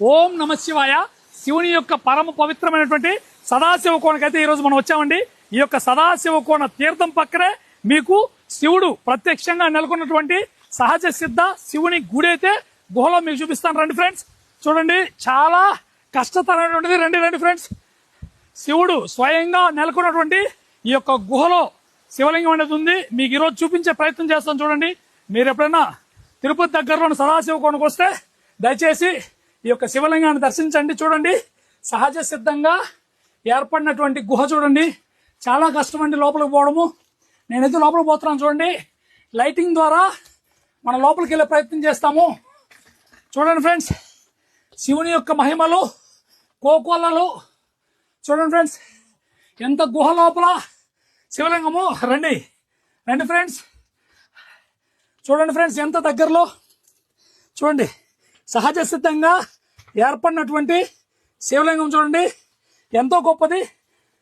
ఓం నమ శివాయ. శివుని యొక్క పరమ పవిత్రమైనటువంటి సదాశివ కోణకైతే ఈరోజు మనం వచ్చామండి. ఈ యొక్క సదాశివ కోణ తీర్థం పక్కనే మీకు శివుడు ప్రత్యక్షంగా నెలకొన్నటువంటి సహజ సిద్ధ శివుని గుడి అయితే గుహలో మీకు చూపిస్తాను. రండి ఫ్రెండ్స్, చూడండి చాలా కష్టతరమైనటువంటిది. రండి ఫ్రెండ్స్, శివుడు స్వయంగా నెలకొన్నటువంటి ఈ యొక్క గుహలో శివలింగం అనేది ఉంది. మీకు ఈరోజు చూపించే ప్రయత్నం చేస్తాను. చూడండి, మీరు ఎప్పుడైనా తిరుపతి దగ్గరలోని సదాశివ కోణకు వస్తే దయచేసి ఈ యొక్క శివలింగాన్ని దర్శించండి. చూడండి, సహజ సిద్ధంగా ఏర్పడినటువంటి గుహ చూడండి. చాలా కష్టమండి లోపలికి పోవడము. నేనైతే లోపలికి పోతున్నాను. చూడండి, లైటింగ్ ద్వారా మన లోపలికి వెళ్ళే ప్రయత్నం చేస్తాము. చూడండి ఫ్రెండ్స్, శివుని యొక్క మహిమలు కోకొల్లలు చూడండి ఫ్రెండ్స్. ఎంత గుహ లోపల శివలింగము. రండి ఫ్రెండ్స్, చూడండి ఫ్రెండ్స్, ఎంత దగ్గరలో చూడండి. సహజ సిద్ధంగా ఏర్పడినటువంటి శివలింగం చూడండి, ఎంతో గొప్పది.